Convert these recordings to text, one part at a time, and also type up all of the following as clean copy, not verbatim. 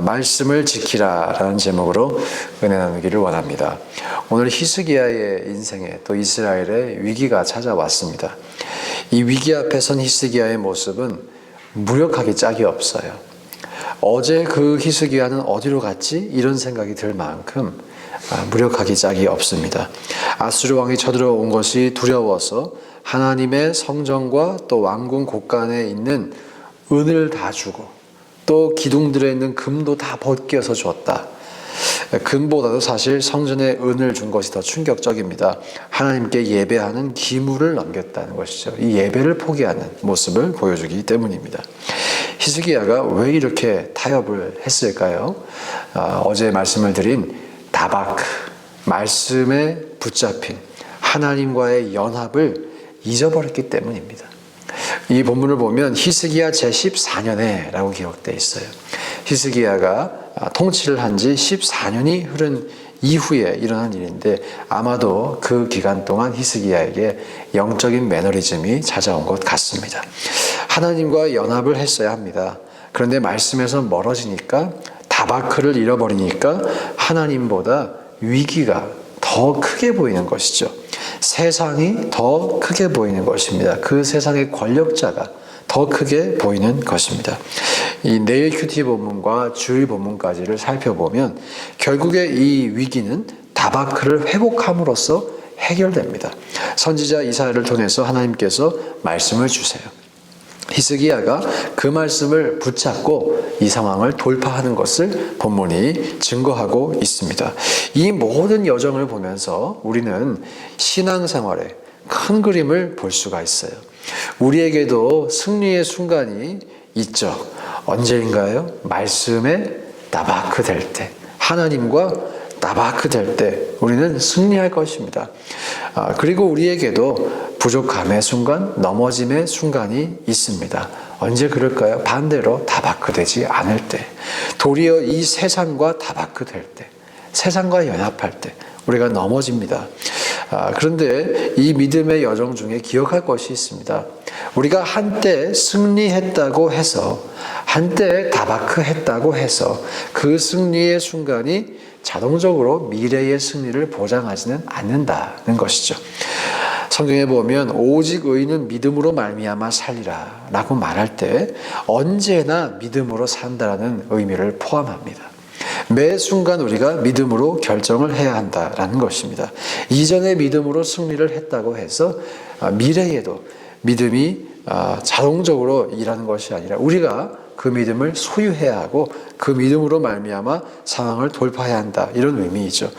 말씀을 지키라라는 제목으로 은혜 나누기를 원합니다. 오늘 히스기야의 인생에 또 이스라엘의 위기가 찾아왔습니다. 이 위기 앞에 선 히스기야의 모습은 무력하기 짝이 없어요. 어제 그 히스기야는 어디로 갔지? 이런 생각이 들 만큼 무력하기 짝이 없습니다. 아수르 왕이 쳐들어온 것이 두려워서 하나님의 성전과 또 왕궁 곳간에 있는 은을 다 주고 또 기둥들에 있는 금도 다 벗겨서 줬다. 금보다도 사실 성전에 은을 준 것이 더 충격적입니다. 하나님께 예배하는 기물을 넘겼다는 것이죠. 이 예배를 포기하는 모습을 보여주기 때문입니다. 히스기야가 왜 이렇게 타협을 했을까요? 어제 말씀을 드린 다바크, 말씀에 붙잡힌 하나님과의 연합을 잊어버렸기 때문입니다. 이 본문을 보면 히스기야 제14년에 라고 기록되어 있어요. 히스기야가 통치를 한 지 14년이 흐른 이후에 일어난 일인데 아마도 그 기간 동안 히스기야에게 영적인 매너리즘이 찾아온 것 같습니다. 하나님과 연합을 했어야 합니다. 그런데 말씀에서 멀어지니까 다바크를 잃어버리니까 하나님보다 위기가 더 크게 보이는 것이죠. 세상이 더 크게 보이는 것입니다. 그 세상의 권력자가 더 크게 보이는 것입니다. 이 내일 큐티 본문과 주일 본문까지를 살펴보면 결국에 이 위기는 다바크를 회복함으로써 해결됩니다. 선지자 이사야를 통해서 하나님께서 말씀을 주세요. 히스기야가 그 말씀을 붙잡고 이 상황을 돌파하는 것을 본문이 증거하고 있습니다. 이 모든 여정을 보면서 우리는 신앙생활의 큰 그림을 볼 수가 있어요. 우리에게도 승리의 순간이 있죠. 언제인가요? 말씀에 다바크 될 때, 하나님과 다바크 될 때 우리는 승리할 것입니다. 그리고 우리에게도 부족함의 순간, 넘어짐의 순간이 있습니다. 언제 그럴까요? 반대로 다바크 되지 않을 때, 도리어 이 세상과 다바크 될 때, 세상과 연합할 때 우리가 넘어집니다. 그런데 이 믿음의 여정 중에 기억할 것이 있습니다. 우리가 한때 승리했다고 해서, 한때 다바크 했다고 해서 그 승리의 순간이 자동적으로 미래의 승리를 보장하지는 않는다는 것이죠. 성경에 보면 오직 의인은 믿음으로 말미암아 살리라 라고 말할 때 언제나 믿음으로 산다라는 의미를 포함합니다. 매 순간 우리가 믿음으로 결정을 해야 한다라는 것입니다. 이전에 믿음으로 승리를 했다고 해서 미래에도 믿음이 자동적으로 일하는 것이 아니라 우리가 그 믿음을 소유해야 하고 그 믿음으로 말미암아 상황을 돌파해야 한다, 이런 의미이죠.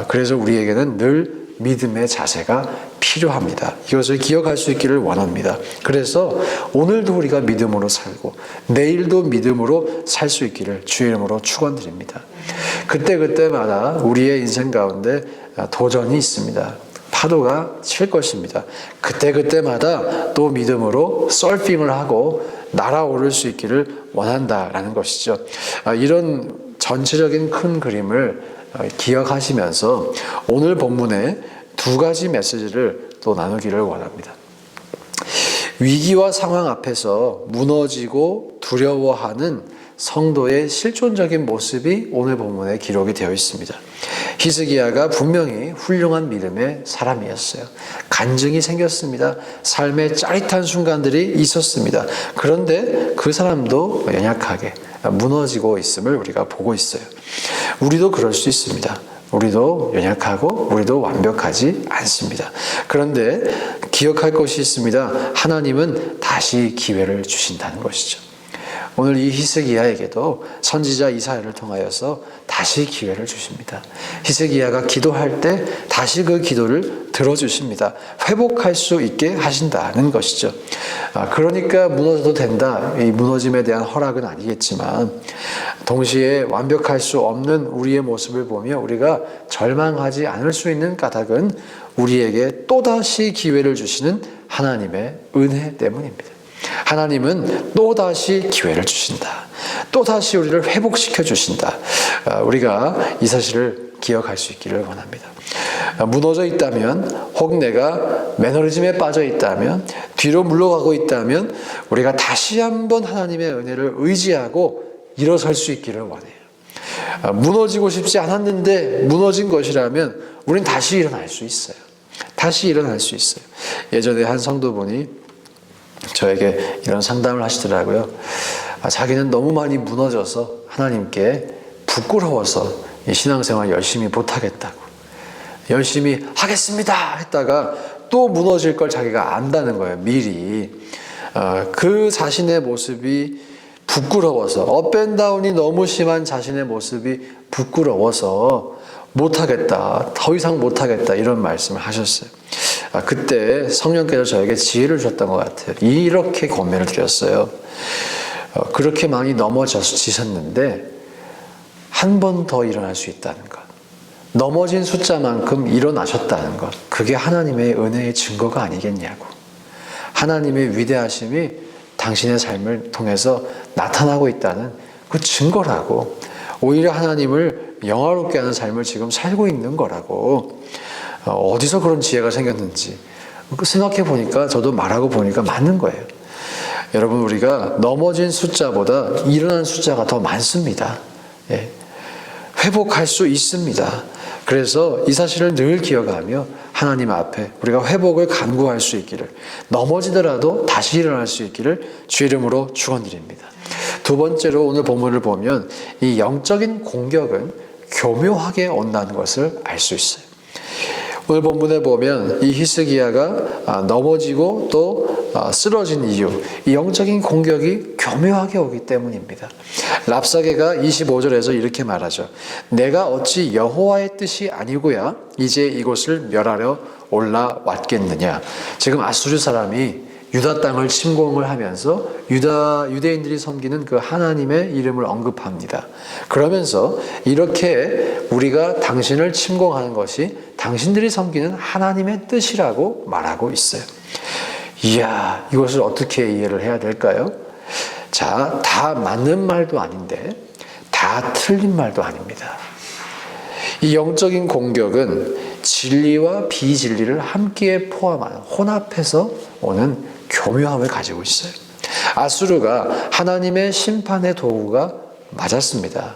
그래서 우리에게는 늘 믿음의 자세가 필요합니다. 이것을 기억할 수 있기를 원합니다. 그래서 오늘도 우리가 믿음으로 살고 내일도 믿음으로 살 수 있기를 주의 이름으로 축원드립니다. 그때그때마다 우리의 인생 가운데 도전이 있습니다. 파도가 칠 것입니다. 그때그때마다 또 믿음으로 서핑을 하고 날아오를 수 있기를 원한다라는 것이죠. 이런 전체적인 큰 그림을 기억하시면서 오늘 본문에 두 가지 메시지를 또 나누기를 원합니다. 위기와 상황 앞에서 무너지고 두려워하는 성도의 실존적인 모습이 오늘 본문에 기록이 되어 있습니다. 히스기야가 분명히 훌륭한 믿음의 사람이었어요. 간증이 생겼습니다. 삶의 짜릿한 순간들이 있었습니다. 그런데 그 사람도 연약하게 무너지고 있음을 우리가 보고 있어요. 우리도 그럴 수 있습니다. 우리도 연약하고 우리도 완벽하지 않습니다. 그런데 기억할 것이 있습니다. 하나님은 다시 기회를 주신다는 것이죠. 오늘 이 히스기야에게도 선지자 이사야를 통하여서 다시 기회를 주십니다. 히스기야가 기도할 때 다시 그 기도를 들어주십니다. 회복할 수 있게 하신다는 것이죠. 그러니까 무너져도 된다, 이 무너짐에 대한 허락은 아니겠지만 동시에 완벽할 수 없는 우리의 모습을 보며 우리가 절망하지 않을 수 있는 까닭은 우리에게 또다시 기회를 주시는 하나님의 은혜 때문입니다. 하나님은 또다시 기회를 주신다. 또다시 우리를 회복시켜 주신다. 우리가 이 사실을 기억할 수 있기를 원합니다. 무너져 있다면, 혹 내가 매너리즘에 빠져 있다면, 뒤로 물러가고 있다면 우리가 다시 한번 하나님의 은혜를 의지하고 일어설 수 있기를 원해요. 무너지고 싶지 않았는데 무너진 것이라면 우린 다시 일어날 수 있어요. 다시 일어날 수 있어요. 예전에 한 성도분이 저에게 이런 상담을 하시더라고요. 자기는 너무 많이 무너져서 하나님께 부끄러워서 이 신앙생활 열심히 못하겠다고, 열심히 하겠습니다 했다가 또 무너질 걸 자기가 안다는 거예요. 미리. 그 자신의 모습이 부끄러워서, 업앤다운이 너무 심한 자신의 모습이 부끄러워서 못하겠다, 더 이상 못하겠다, 이런 말씀을 하셨어요. 그때 성령께서 저에게 지혜를 주셨던 것 같아요. 이렇게 권면을 드렸어요. 그렇게 많이 넘어지셨는데 한 번 더 일어날 수 있다는 것, 넘어진 숫자만큼 일어나셨다는 것, 그게 하나님의 은혜의 증거가 아니겠냐고. 하나님의 위대하심이 당신의 삶을 통해서 나타나고 있다는 그 증거라고. 오히려 하나님을 영화롭게 하는 삶을 지금 살고 있는 거라고. 어디서 그런 지혜가 생겼는지 생각해 보니까, 저도 말하고 보니까 맞는 거예요. 여러분, 우리가 넘어진 숫자보다 일어난 숫자가 더 많습니다. 회복할 수 있습니다. 그래서 이 사실을 늘 기억하며 하나님 앞에 우리가 회복을 간구할 수 있기를, 넘어지더라도 다시 일어날 수 있기를 주의 이름으로 축원드립니다. 두 번째로 오늘 본문을 보면 이 영적인 공격은 교묘하게 온다는 것을 알 수 있어요. 오늘 본문에 보면 이 히스기야가 넘어지고 또 쓰러진 이유, 이 영적인 공격이 교묘하게 오기 때문입니다. 랍사게가 25절에서 이렇게 말하죠. 내가 어찌 여호와의 뜻이 아니고야 이제 이곳을 멸하려 올라왔겠느냐. 지금 아수르 사람이 유다 땅을 침공을 하면서 유대인들이 섬기는 그 하나님의 이름을 언급합니다. 그러면서 이렇게 우리가 당신을 침공하는 것이 당신들이 섬기는 하나님의 뜻이라고 말하고 있어요. 이야, 이것을 어떻게 이해를 해야 될까요? 자, 다 맞는 말도 아닌데 다 틀린 말도 아닙니다. 이 영적인 공격은 진리와 비진리를 함께 포함하는, 혼합해서 오는 교묘함을 가지고 있어요. 아수르가 하나님의 심판의 도구가 맞았습니다.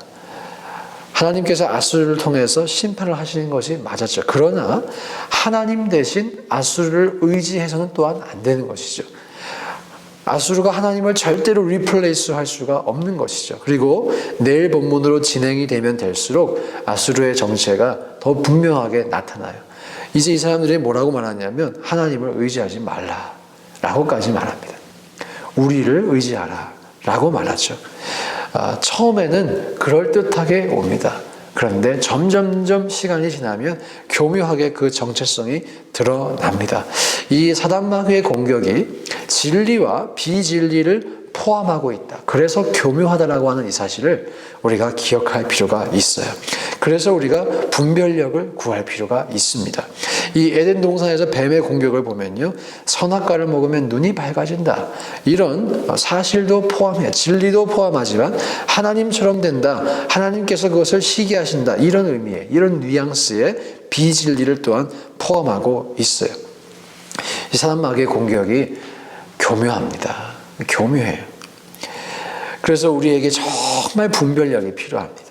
하나님께서 아수르를 통해서 심판을 하시는 것이 맞았죠. 그러나 하나님 대신 아수르를 의지해서는 또한 안 되는 것이죠. 아수르가 하나님을 절대로 리플레이스 할 수가 없는 것이죠. 그리고 내일 본문으로 진행이 되면 될수록 아수르의 정체가 더 분명하게 나타나요. 이제 이 사람들이 뭐라고 말하냐면 하나님을 의지하지 말라 라고까지 말합니다. 우리를 의지하라 라고 말하죠. 처음에는 그럴듯하게 옵니다. 그런데 점점점 시간이 지나면 교묘하게 그 정체성이 드러납니다. 이 사단마귀의 공격이 진리와 비진리를 포함하고 있다. 그래서 교묘하다라고 하는 이 사실을 우리가 기억할 필요가 있어요. 그래서 우리가 분별력을 구할 필요가 있습니다. 이 에덴 동산에서 뱀의 공격을 보면요, 선악과를 먹으면 눈이 밝아진다, 이런 사실도 포함해, 진리도 포함하지만 하나님처럼 된다, 하나님께서 그것을 시기하신다, 이런 의미의, 이런 뉘앙스의 비진리를 또한 포함하고 있어요. 이 사단마귀의 공격이 교묘합니다. 교묘해요. 그래서 우리에게 정말 분별력이 필요합니다.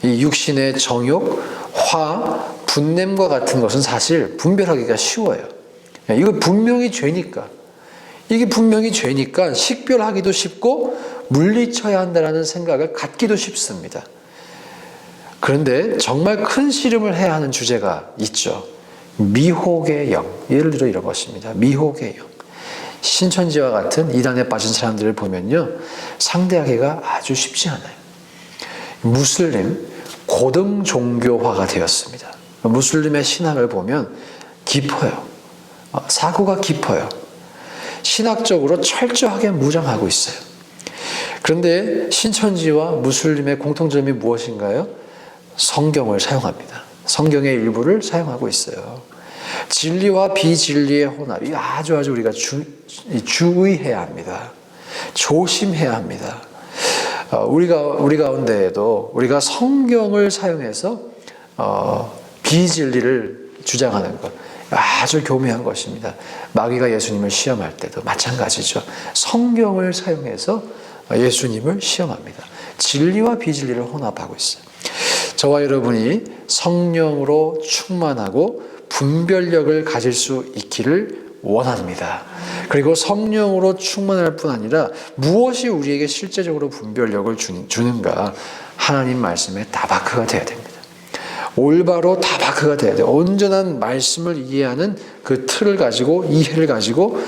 이 육신의 정욕, 화, 분냄과 같은 것은 사실 분별하기가 쉬워요. 이거 분명히 죄니까. 이게 분명히 죄니까 식별하기도 쉽고 물리쳐야 한다는 생각을 갖기도 쉽습니다. 그런데 정말 큰 씨름을 해야 하는 주제가 있죠. 미혹의 영. 예를 들어 이런 것입니다. 미혹의 영. 신천지와 같은 이단에 빠진 사람들을 보면요, 상대하기가 아주 쉽지 않아요. 무슬림, 고등 종교화가 되었습니다. 무슬림의 신학을 보면 깊어요. 사고가 깊어요. 신학적으로 철저하게 무장하고 있어요. 그런데 신천지와 무슬림의 공통점이 무엇인가요? 성경을 사용합니다. 성경의 일부를 사용하고 있어요. 진리와 비진리의 혼합, 이 아주 우리가 주의해야 합니다. 조심해야 합니다. 우리 가운데에도 우리가 성경을 사용해서 비진리를 주장하는 것, 아주 교묘한 것입니다. 마귀가 예수님을 시험할 때도 마찬가지죠. 성경을 사용해서 예수님을 시험합니다. 진리와 비진리를 혼합하고 있어요. 저와 여러분이 성령으로 충만하고 분별력을 가질 수 있기를 원합니다. 그리고 성령으로 충만할 뿐 아니라 무엇이 우리에게 실제적으로 분별력을 주는가? 하나님 말씀에 다바크가 되어야 됩니다. 올바로 다바크가 돼야 돼요. 온전한 말씀을 이해하는 그 틀을 가지고, 이해를 가지고,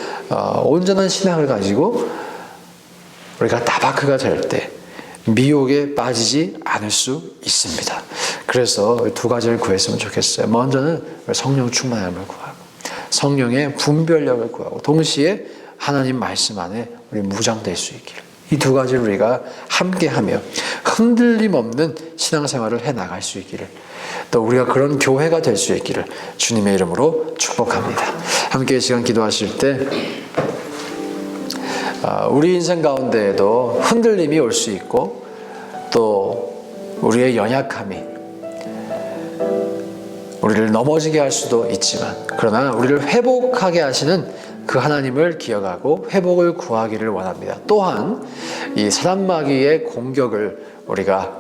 온전한 신앙을 가지고 우리가 다바크가 될 때 미혹에 빠지지 않을 수 있습니다. 그래서 두 가지를 구했으면 좋겠어요. 먼저는 성령 충만함을 구하고, 성령의 분별력을 구하고, 동시에 하나님 말씀 안에 우리 무장될 수 있기를. 이 두 가지를 우리가 함께하며 흔들림 없는 신앙생활을 해나갈 수 있기를, 또 우리가 그런 교회가 될 수 있기를 주님의 이름으로 축복합니다. 함께 이 시간 기도하실 때 우리 인생 가운데에도 흔들림이 올 수 있고, 또 우리의 연약함이 우리를 넘어지게 할 수도 있지만, 그러나 우리를 회복하게 하시는 그 하나님을 기억하고 회복을 구하기를 원합니다. 또한 이 사단마귀의 공격을 우리가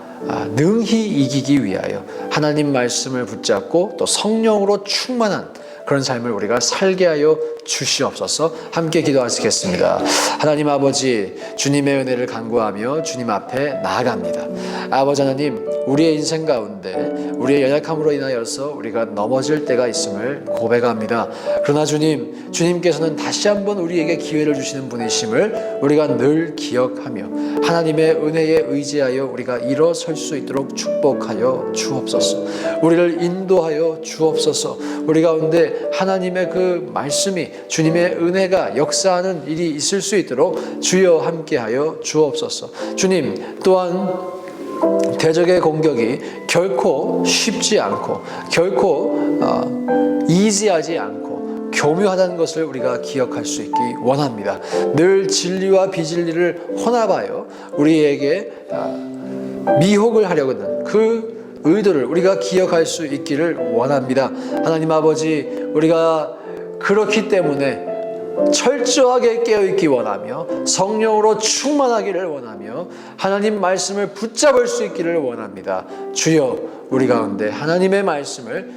능히 이기기 위하여 하나님 말씀을 붙잡고 또 성령으로 충만한 그런 삶을 우리가 살게 하여 주시옵소서. 함께 기도하시겠습니다. 하나님 아버지, 주님의 은혜를 간구하며 주님 앞에 나아갑니다. 아버지 하나님, 우리의 인생 가운데 우리의 연약함으로 인하여서 우리가 넘어질 때가 있음을 고백합니다. 그러나 주님께서는 다시 한번 우리에게 기회를 주시는 분이심을 우리가 늘 기억하며 하나님의 은혜에 의지하여 우리가 일어설 수 있도록 축복하여 주옵소서. 우리를 인도하여 주옵소서. 우리 가운데 하나님의 그 말씀이, 주님의 은혜가 역사하는 일이 있을 수 있도록 주여 함께하여 주옵소서. 주님, 또한 대적의 공격이 결코 쉽지 않고 결코 이지하지 않고 교묘하다는 것을 우리가 기억할 수 있기 원합니다. 늘 진리와 비진리를 혼합하여 우리에게 미혹을 하려고 하는 그 의도를 우리가 기억할 수 있기를 원합니다. 하나님 아버지, 우리가 그렇기 때문에 철저하게 깨어있기 원하며 성령으로 충만하기를 원하며 하나님 말씀을 붙잡을 수 있기를 원합니다. 주여, 우리 가운데 하나님의 말씀을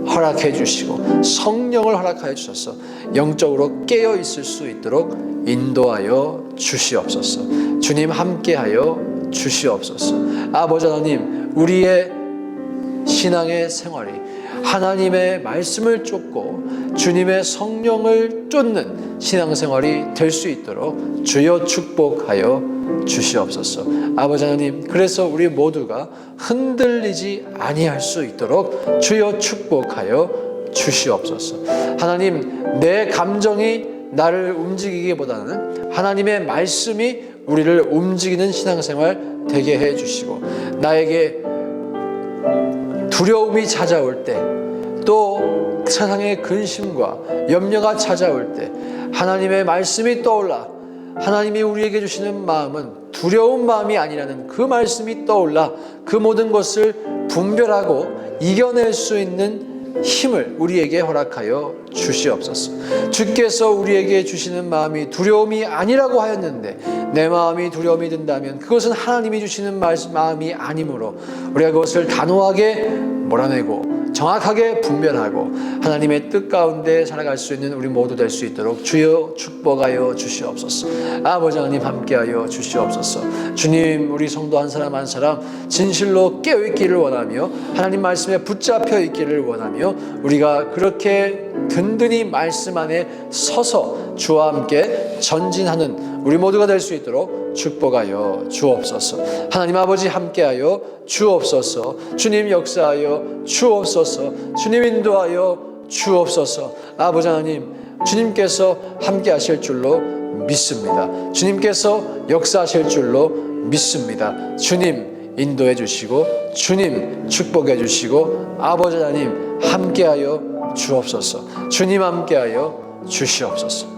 허락해 주시고 성령을 허락하여 주셔서 영적으로 깨어 있을 수 있도록 인도하여 주시옵소서. 주님 함께하여 주시옵소서. 아버지 하나님, 우리의 신앙의 생활이 하나님의 말씀을 쫓고 주님의 성령을 쫓는 신앙생활이 될 수 있도록 주여 축복하여 주시옵소서. 아버지 하나님, 그래서 우리 모두가 흔들리지 아니할 수 있도록 주여 축복하여 주시옵소서. 하나님, 내 감정이 나를 움직이기보다는 하나님의 말씀이 우리를 움직이는 신앙생활 되게 해주시고, 나에게 두려움이 찾아올 때, 또 세상의 근심과 염려가 찾아올 때 하나님의 말씀이 떠올라 하나님이 우리에게 주시는 마음은 두려운 마음이 아니라는 그 말씀이 떠올라 그 모든 것을 분별하고 이겨낼 수 있는 힘을 우리에게 허락하여 주시옵소서. 주께서 우리에게 주시는 마음이 두려움이 아니라고 하였는데 내 마음이 두려움이 든다면 그것은 하나님이 주시는 마음이 아니므로 우리가 그것을 단호하게 몰아내고 정확하게 분별하고 하나님의 뜻 가운데 살아갈 수 있는 우리 모두 될 수 있도록 주여 축복하여 주시옵소서. 아버지 하나님 함께하여 주시옵소서. 주님, 우리 성도 한 사람 한 사람 진실로 깨어있기를 원하며 하나님 말씀에 붙잡혀 있기를 원하며 우리가 그렇게 든든히 말씀 안에 서서 주와 함께 전진하는 우리 모두가 될 수 있도록 축복하여 주옵소서. 하나님 아버지 함께하여 주옵소서. 주님 역사하여 주옵소서. 주님 인도하여 주옵소서. 아버지 하나님, 주님께서 함께하실 줄로 믿습니다. 주님께서 역사하실 줄로 믿습니다. 주님 인도해 주시고 주님 축복해 주시고 아버지 하나님 함께하여 주옵소서. 주님 함께하여 주시옵소서.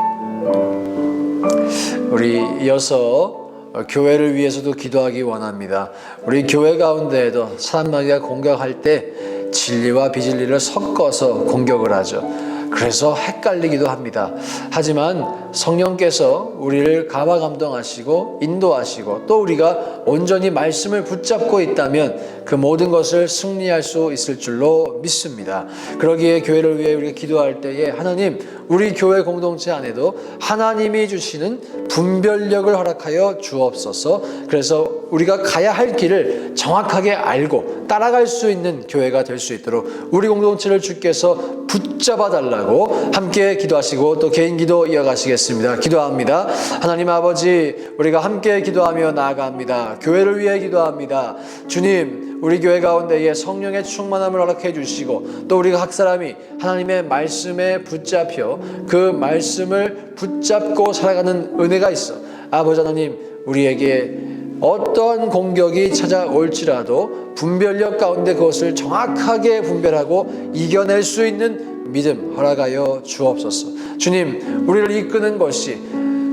우리 이어서 교회를 위해서도 기도하기 원합니다. 우리 교회 가운데에도 사단마귀가 공격할 때 진리와 비진리를 섞어서 공격을 하죠. 그래서 헷갈리기도 합니다. 하지만 성령께서 우리를 감화 감동하시고 인도하시고 또 우리가 온전히 말씀을 붙잡고 있다면 그 모든 것을 승리할 수 있을 줄로 믿습니다. 그러기에 교회를 위해 우리가 기도할 때에 하나님, 우리 교회 공동체 안에도 하나님이 주시는 분별력을 허락하여 주옵소서. 그래서 우리가 가야 할 길을 정확하게 알고 따라갈 수 있는 교회가 될 수 있도록 우리 공동체를 주께서 붙잡아 달라고 함께 기도하시고 또 개인 기도 이어가시겠습니다. 기도합니다. 하나님 아버지, 우리가 함께 기도하며 나아갑니다. 교회를 위해 기도합니다. 주님, 우리 교회 가운데에 성령의 충만함을 허락해 주시고 또 우리가 각 사람이 하나님의 말씀에 붙잡혀 그 말씀을 붙잡고 살아가는 은혜가 있어 아버지 하나님, 우리에게 어떠한 공격이 찾아올지라도 분별력 가운데 그것을 정확하게 분별하고 이겨낼 수 있는 믿음 허락하여 주옵소서. 주님, 우리를 이끄는 것이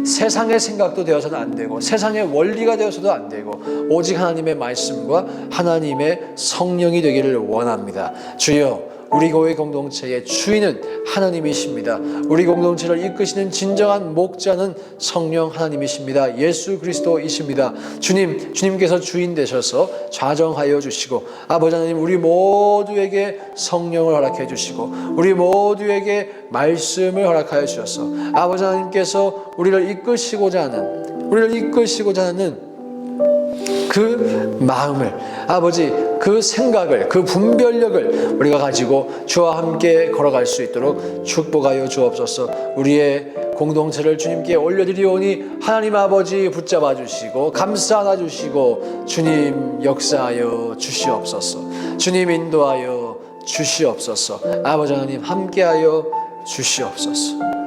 세상의 생각도 되어서는 안 되고 세상의 원리가 되어서도 안 되고 오직 하나님의 말씀과 하나님의 성령이 되기를 원합니다. 주여, 우리 교회 공동체의 주인은 하나님이십니다. 우리 공동체를 이끄시는 진정한 목자는 성령 하나님이십니다. 예수 그리스도이십니다. 주님께서 주인 되셔서 좌정하여 주시고 아버지 하나님, 우리 모두에게 성령을 허락해 주시고 우리 모두에게 말씀을 허락하여 주셔서 아버지 하나님께서 우리를 이끄시고자 하는 그 마음을, 아버지, 그 생각을, 그 분별력을 우리가 가지고 주와 함께 걸어갈 수 있도록 축복하여 주옵소서. 우리의 공동체를 주님께 올려드리오니 하나님 아버지 붙잡아 주시고 감싸 안아 주시고 주님 역사하여 주시옵소서. 주님 인도하여 주시옵소서. 아버지 하나님 함께하여 주시옵소서.